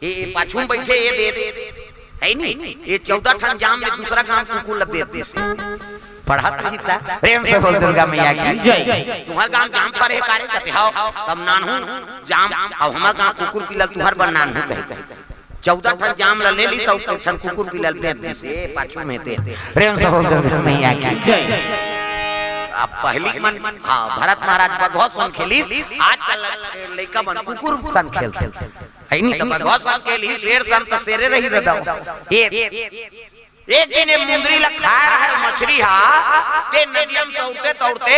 ये पाछू में बैठे ये दे है नहीं ये 14 ठन जाम में दूसरा काम कुकुर लपेट दे से पढ़ाता जीता प्रेम से बोल दुर्गा मैया की जय। तुम्हार गांव जाम करे कार्य करते हो तब नानहू जाम अब हमार गांव कुकुर पिलल तुम्हार बन नानहू कहे 14 ठन जाम ले ली 100 ठन कुकुर पिलल पेट दे से पाछू में ते प्रेम से बोल दुर्गा मैया की जय। अब पहली मन हां भरत महाराज बगवा सन खेली आजकल लइका मन कुकुर सन खेलते ऐनी तो बगवा सन के लिए शेर सन तो शेरे रही दादा एक दिन मुंदरी लखाया है मछली हा ते नदियम तौड़ते तौड़ते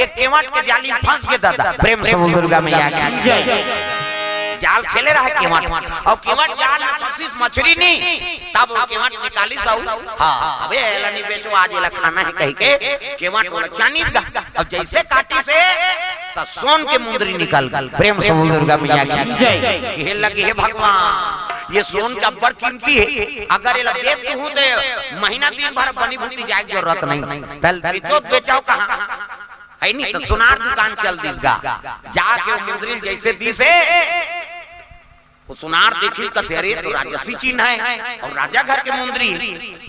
एक केवट के जाली में फंस के दादा प्रेम से बोल दुर्गा मैया की जय। जाल खेले रहा केवट और केवट जाल में फंसी मछली नहीं तब वो केवट निकाली साउ हां अबे एला नहीं बेचो आज एला खाना है कह के केवट बोला चानीस का और जैसे काटी से त सोन के मुंदरी निकल गल प्रेम से बोल दुर्गा मैया की जय। कहे लगे हे भगवान ये सोन का बड़ कीमती है अगर ये देव तू हूं तो महीना दिन भर बनी भूती जाए जरूरत नहीं कल बेचो बेचाओ कहां है नहीं तो सुनार दुकान चल दीसगा जाके मुंदरी जैसे दी से वो सुनार देखी कथेरे तो राजसी चिन्ह है और राजा घर के मुंदरी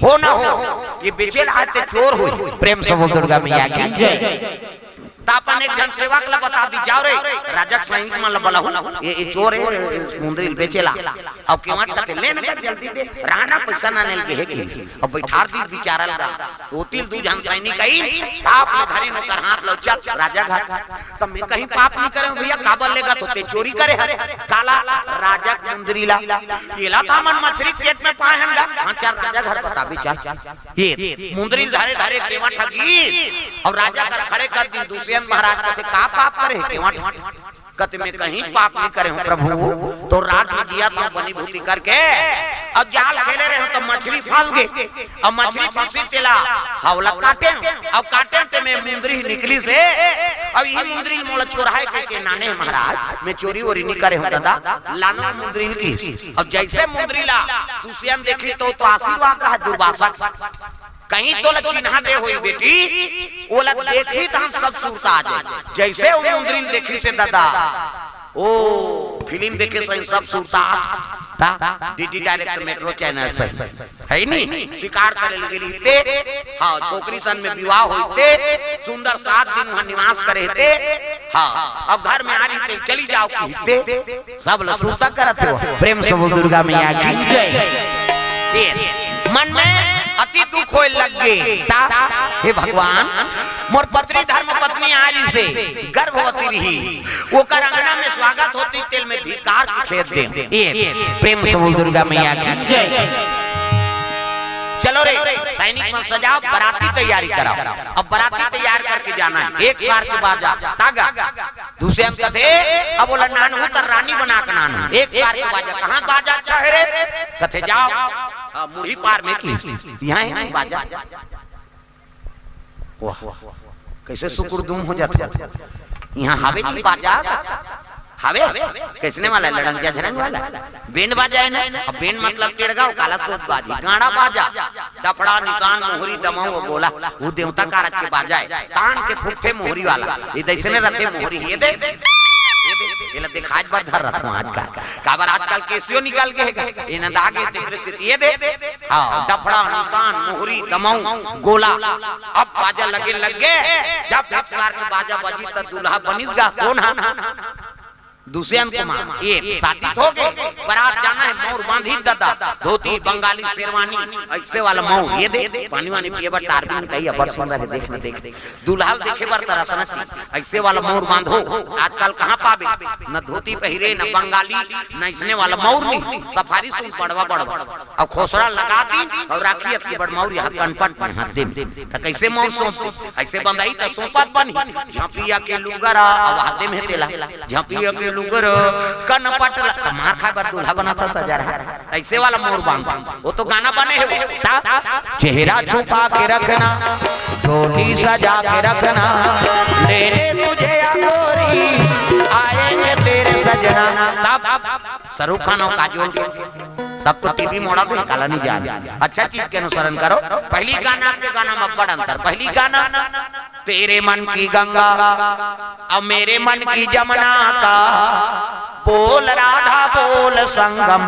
हो ना हो ये बेचे लाते चोर हो प्रेम से बोल दुर्गा मैया की जय। तापन एक जन सेवक ला बता दी जाओ रे राजा सैनिक मन ला बोला ये चोर है मुंदरी बेचेला अब केवट का लेने का जल्दी दे राणा पैसा ना लेल के है की अब बैठार दी बिचारल रहा ओतिल दू जन सैनिक आई ताप ले धरी न कर हाथ लौचा राजा घर तब मैं कहीं पाप नहीं करे भैया काबल लेगा तो ते चोरी करे हरे काला राजा मुंदरी ला येला ता मन मछली पेट में पाए हंगा हां चार राजा घर बता बिचार ये मुंदरी धारे धारे केवट ठगी और राजा घर खड़े कर दी दूसरे महाराज कहते का पाप करे केवट कहते मैं कहीं पाप नहीं करे हूं प्रभु तो रात में जिया था बनी भूति करके अब जाल खेले रहे तो मछली फंस गए। अब मछली फंसी तेला हवला काटे, अब काटे ते में मुंदरी निकली से। अब ये मुंदरी मोला चोराए के नाने महाराज मैं चोरी वोरी नहीं करे हूं दादा, लाना मुंदरी की। अब जैसे मुंदरी ला दुष्यंत देखी तो आशीर्वाद का दुर्वासा कहीं तो चिन्हा दे हुई बेटी, वो लग देखी तो हम सब सुरता आ जाए। जैसे वो मुंदरी देखी से दादा ओ फिल्म देखे से सब सुरता था। डीडी डायरेक्ट मेट्रो चैनल से है नहीं शिकार करे लगे रहते। हाँ छोकरी सन में विवाह होते, सुंदर 7 दिन वहाँ निवास करे थे। हाँ अब घर में आ रही थे चली जाओ कहते सब लोग सुरता करते हो। प्रेम से बोल दुर्गा मैया की जय। मन में अति दुख होए लग गए। हे भगवान मोर पत्नी धर्म पत्नी आरी से गर्भवती रही, वो कर अंगना में स्वागत होती तेल में धिकार के खेत दे। ये प्रेम से बोल दुर्गा मैया की जय। चलो रे सैनिक में सजाओ, बराती तैयारी कराओ। अब बराती तैयार करके जाना है। एक सार के बाद तागा दूसरे हम कथे अब बोला नानू तर रानी बना के नानू। एक सार के बाद कहाँ बाजा अच्छा है रे, कथे जाओ मुड़ी पार में की यहाँ है बाजा। वाह कैसे सुकुरदुम हो जाता यहाँ हवे नहीं बाजा। हवे कैसने वाला लड़ंग झरंग वाला बेंड बाजा है ना। अब बेंड मतलब टेड़गांव काला सोच बाजी गाड़ा बाजा डफड़ा निशान मोहरी दमाऊ बोला वो देवता कारज के बाजा है। तान के फुकते मोहरी वाला ये दैसने रखे मोहरी ये दे ये दिखाज बार धर रहा हूं आज का काबर आजकल केसियो निकाल के ये न दागे देख से ये दे हां डफड़ा निशान मोहरी दमाऊ गोला। अब बाजा लगे जब प्रकार के बाजा बजी त दूल्हा बनिसगा कौन है दुष्यंत कुमार। ये शादी हो गए बारात जाना है मोर बांधी दादा धोती बंगाली शेरवानी ऐसे वाला मोर ये दे पानी वानी पिए बर टारबिन कही बड़ सुंदर है देखना देख दूल्हा देखे बर तरसना ऐसे वाला मोर बांधो। आजकल कहां पावे न धोती पहिरे न बंगाली न इसने वाला मोर नहीं सफारी सुन पड़वा बड़वा अब खोसड़ा लगा दी और राखी अब की बड़ मोर यहां कनपट में हाथ दे त कैसे मोर सोप ऐसे बंधाई त सोपत बनी झांपिया के लुगरा अब हाथे में तेला झांपिया के लुगर कनपट मार खा बर दूल्हा बना था सजा रहा ऐसे वाला मोर बांध वो तो गाना बने है। चेहरा छुपा के रखना धोती सजा के रखना लेने तुझे गोरी आएंगे तेरे सजना। तब सरूख खान और काजोल सब तो टीवी मोड़ा तो निकाला नहीं जा। अच्छा चीज के अनुसरण करो। पहली गाना के गाना में बड़ा अंतर। पहली गाना तेरे मन की गंगा अब मेरे मन की जमुना का बोल राधा बोल संगम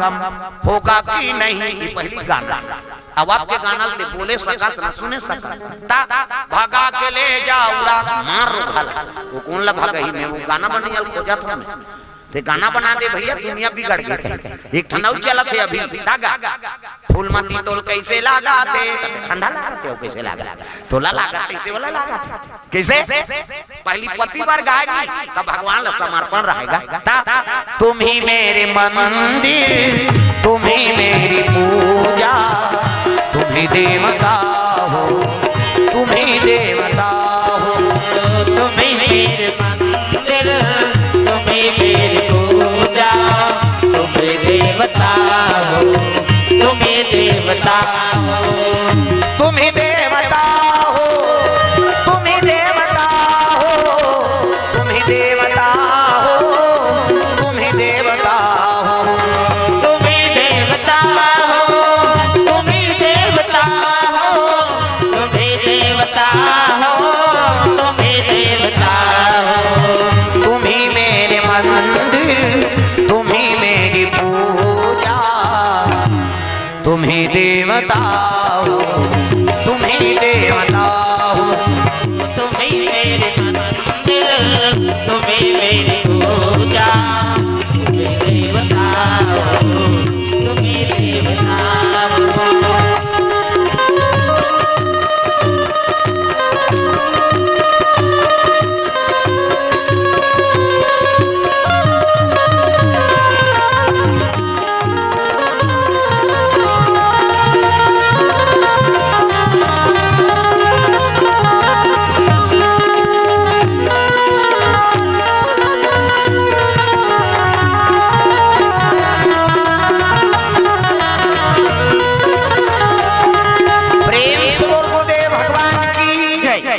होगा कि नहीं। पहली गाना अब आपके गाना ते बोले सका न सुने सका भागा के ले जाऊरा मार रुखला वो कौन ला भागा ही में वो गाना बने खोजा था ते गाना बना दे भैया दुनिया बिगड़ गई। एक ठंडा चला थे अभी दागा फूलमती तोल कैसे लागा थे ठंडा लगा थे कैसे लागा तोला लागा कैसे वाला लागा थे कैसे पहली पति बार गाएगी तब भगवान ला समर्पण रहेगा। तुम ही मेरे मंदिर तुम ही मेरी पूजा तुम ही देवता हो तुम ही देवता हो तुम ही मेरे मंदिर तुम ही मेरी पूजा तुम ही देवता हो तुम ही देवता हो तुम ही देवता हो तुम ही देवता हो तुम ही देवता हो तुम ही देवता हो तुम ही देवता हो तुम ही देवता हो तुम ही देवता हो तुम ही देवता हो तुम ही मेरे मंदिर तुम ही मेरी पूजा तुम ही देवता हो तुम ही देवता हो तुम ही मेरे मंदिर तुम ही मेरी पूजा तुम ही देवता हो तुम ही देवता हो।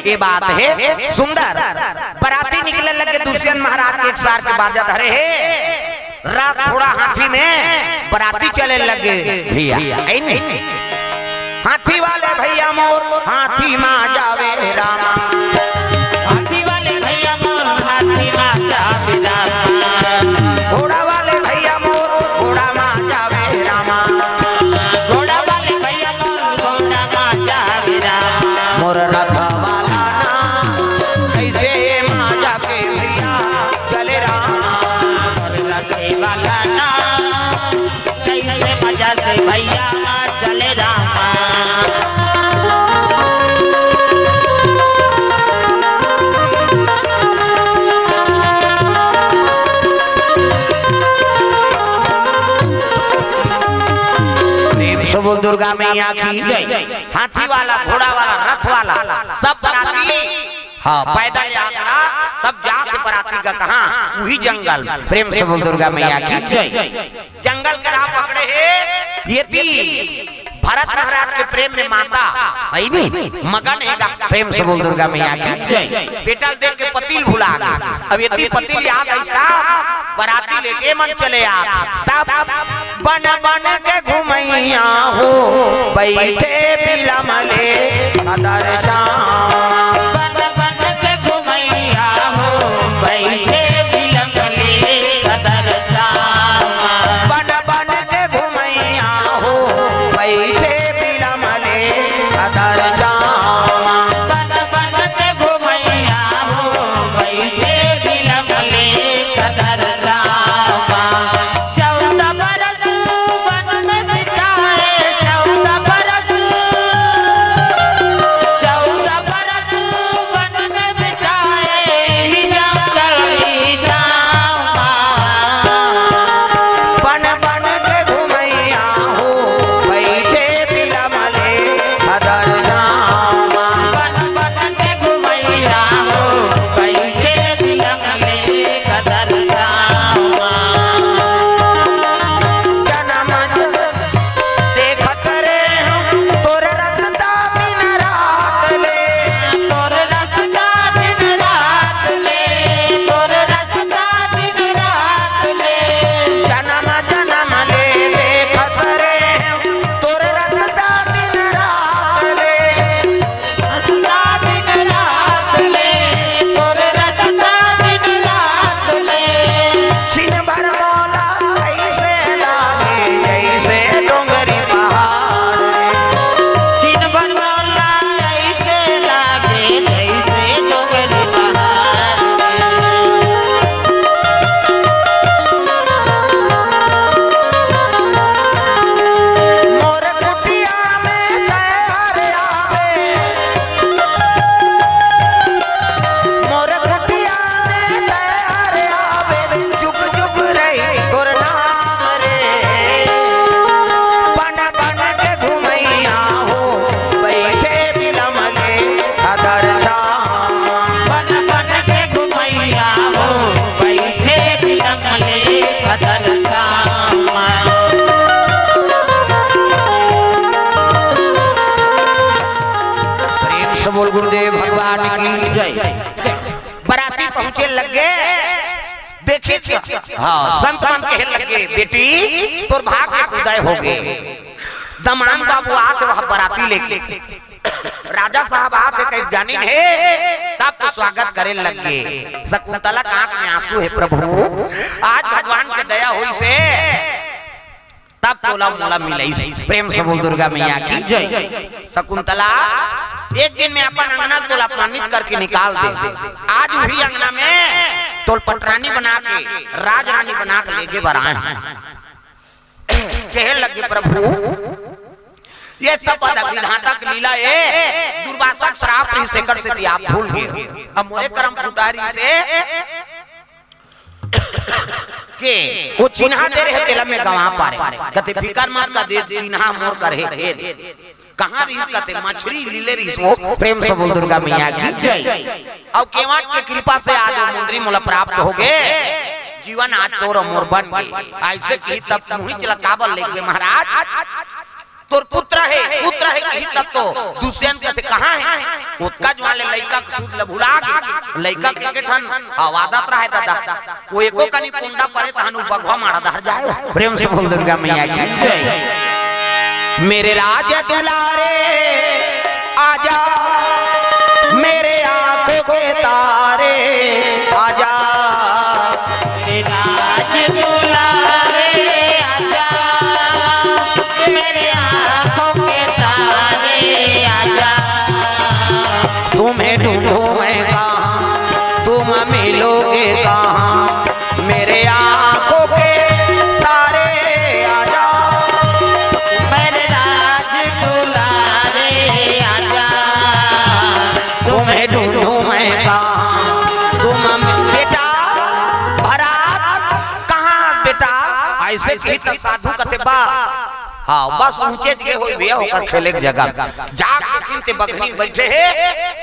ये बात है सुंदर। बराती निकले लगे दुष्यंत महाराज के एक सार के बाजा धरे है, रात थोड़ा हाथी में बराती चले लगे भैया। हाथी वाले भैया मोर हाथी माँ जावे रामा, हाथी वाले भैया मोर हाथी माँ जावे रामा, घोड़ा वाले भैया मोर घोड़ा माँ जावे रामा, घोड़ा वाले भैया मोर घोड़ा माँ जावे रामा, मोर रथ वाला ना कैसे माँ जाके भैया चले रामा, मोर रथ वाला ना कैसे मजा से भैया माँ चले रामा। बोल दुर्गा मैया की जय। हाथी वाला घोड़ा वाला रथ वाला सब बराती हाँ पैदल यात्रा सब जाके बराती का कहा वही जंगल। प्रेम से बोल दुर्गा मैया की जय। जंगल के राह पकड़े है ये भरत महाराज के प्रेम में माता मगन है। प्रेम से बोल दुर्गा मैया की जय। बेटा देख के पतिल भुला गया, अब ये पतिल याद ऐसा बराती लेके मन चले आ, तब बन बन के घुमैया हो बैठे बिलमले कदर श्याम, बन बन के घुमैया हो बैठे बिलमले कदर श्याम, बन बन के घुमैया हो बैठे बिलमले कदर श्याम, बन बन के घुमैया हो बैठे बिलमले कदर श्याम। 14 बरस वन में बिताए, 14 बरस 14 बरस वन में बिताए, ही जंगल ही जामा, बन बन के घुमैया हो बैठे बिलमले कदर श्याम, बन बन के घुमैया हो बैठे बिलमले कदर श्यामा। जन्म देखत रे हम तोर रसता बिन रात ले, तोर रसता दिन रात ले, तोर रसता दिन रात ले, जन्म जन्म ले देखत रे हम तोर रसता बिन रात ले, रसता दिन रात ले, तोर रसता दिन रात ले, छिन भर मौला ऐसे लागे जैसे डोंगरी पहाड़ रे, छिन भर मौला ऐसे लागे जैसे डोंगरी पहाड़ मोर कुटिया में तैयार आवे, मोर कुटिया में तैयार आवे, जुग जुग रही तोर नाम रे, बन बन के घुमैया हो बैठे बिलमले कदर श्याम, बन बन के घुमैया हो बैठे बिलमले कदर श्यामा। प्रेम से बोल गुरुदेव भगवान की जय। बराती पहुंचे लगे देखिए हाँ संत मन कहे लगे बेटी तोर भाग में उदय हो गए, दमान बाबू आते वह बराती लेके, राजा साहब आते कहीं जानी है तब तो स्वागत करे लगे। शकुंतला की आंख में आंसू है, प्रभु आज भगवान की दया हुई से तब तोला मोला मिलाई से। प्रेम से बोल दुर्गा मैया की जय। शकुंतला एक दिन में अपन अंगना तोला अपमानित करके निकाल दे, आज वही अंगना में तोल पटरानी बना के राज रानी बना के लेके बराए कहे लगे प्रभु ये सब विधाता की लीला है, दुर्वासा श्राप शेखर से आप भूल गए, अब मोरे कर्म फुटारी से के वो चिन्हा दे रहे तेला में गवा पारे कते फिकर मत का दे चिन्हा मोर करे कहां रही कते मछली लीले रही सो। प्रेम से बोल दुर्गा मैया की जय। अब केवट के कृपा से आज वो मुंदरी मोला प्राप्त हो गए, जीवन आज तोर मोर बन गए, ऐसे की तब मुही चला काबल लेके महाराज तोर पुत्र रहे कहीं तब तो दुष्यंत कहते कहां है उत्का वाले लइका सूद लभुला लइका के ठन आवादत रहे दादा वो एको कनी कुंडा परे तहनु बघवा मारा धर जाए। प्रेम से बोल दुर्गा मैया की जय। मेरे राज दुलारे आजा मेरे आंखों के तारे आजा मेरे राज दुलारे आजा मेरे आंखों के तारे आजा। तुम्हें ढूंढूं मैं कहाँ तुम मिलोगे कहाँ मेरे आंखों के तारे आजा मेरे राज दुलारे आजा। तुम्हें ढूंढूं मैं कहाँ तुम बेटा भरात कहाँ बेटा ऐसे कही तब साधु कते बा हाँ बस ऊंचे दिए हुए भैया होकर खेले की जगह जाग देखते बघनी बैठे है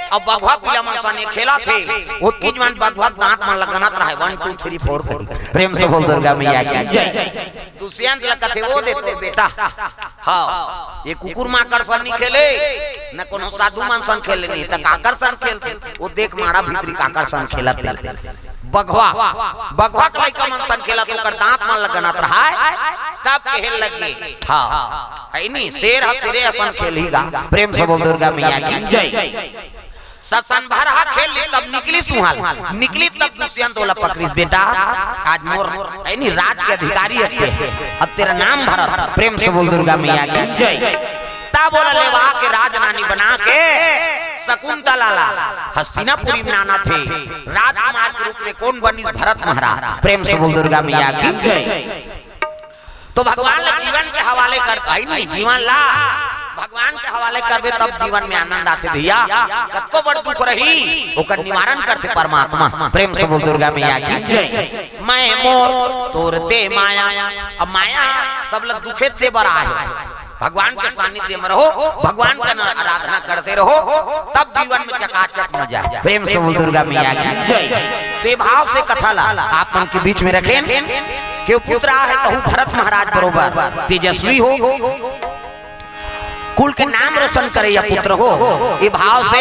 अब बघवा पीला मनसा ने खेला थे वो तीन बघवा दांत मन लगाना रहा 1 2 3 4 प्रेम से बोल दुर्गा मैया की जय। दुष्यंत लगा थे वो देते बेटा हाँ ये कुकुर माकड़ नहीं खेले न कोनो साधु मनसन खेले नहीं तक आकर्षण खेलते वो देख मारा भीतरी आकर्षण खेलत बघवा का लइका मनसन खेला तो कर दांत मन लगाना रहा तब कहल लगे हाँ है नहीं शेर हसरे असन खेलेगा। प्रेम से बोल दुर्गा मैया की जय। ससन भरा खेल ली तब निकली सुहाल निकली तब दुष्यंत बोला पकड़िस बेटा आज मोर है नहीं राज के अधिकारी है अब तेरा नाम भरत। प्रेम से बोल दुर्गा मैया की जय। ता बोला ले वहां के राजरानी बना के शकुंतला हस्तिनापुरी में आना थे राजकुमार के रूप में कौन बनी भरत महाराज। प्रेम से बोल दुर्गा मैया की जय। तो भगवान ला जीवन के हवाले करता है नहीं जीवन ला भगवान के हवाले करबे तब जीवन में आनंद आते भैया कतको बड़ दुख रही ओकर निवारण करते परमात्मा। प्रेम से बोल दुर्गा मैया की जय। मैं मोर तोरते माया अब माया सब लोग दुखे दे बड़ा है भगवान के सानिध्य में रहो भगवान का आराधना करते रहो तब जीवन में चकाचक मजा। प्रेम से बोल दुर्गा मैया की जय। ते भाव से कथा ला आप मन के बीच में रखें क्यों पुत्र है कहूँ भरत महाराज बरोबर तेजस्वी हो कुल के नाम रोशन करे या पुत्र हो ये भाव से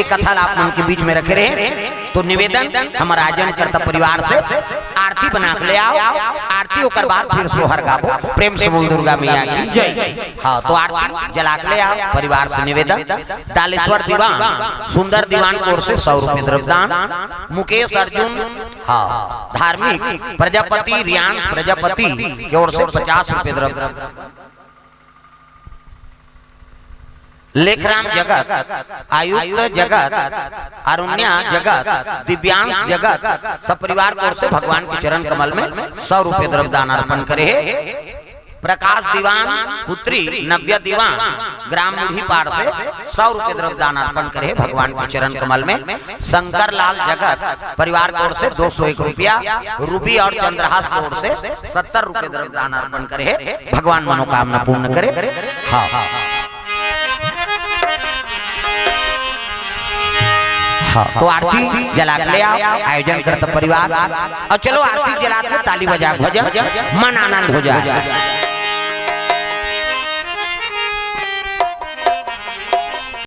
एक कथा आप मन के बीच में रखे रहे तो निवेदन हम राजन करता परिवार से आरती बना के ले आओ आरती होकर बाद फिर सोहर गाओ। प्रेम से बोल दुर्गा मैया की जय। हाँ तो आरती जला के ले आओ परिवार से निवेदन। दालेश्वर दीवान सुंदर दीवान की ओर से 100 रुपए द्रव्यदान मुकेश अर्जुन हाँ धार्मिक प्रजापति रियांश प्रजापति की ओर से 50 रुपए द्रव्यदान लेखराम जगत आयुक्त जगत अरुण्या जगत दिव्यांश जगत सब परिवार को ओर से भगवान के चरण कमल में 100 रुपए द्रव्यदान अर्पण करे। प्रकाश दीवान पुत्री नव्या दीवान ग्राम मुढ़ी पार से 100 रुपए द्रव्यदान अर्पण करे भगवान के चरण कमल में। शंकर लाल जगत परिवार की ओर से 201 रुपया रूबी और चंद्रहास की ओर से 70 रुपए द्रव्यदान अर्पण करे भगवान मनोकामना पूर्ण करे। हाँ हाँ तो आरती जला के ले आओ आयोजन करता परिवार और चलो आरती जला के ताली बजा भजन मन आनंद हो जाए।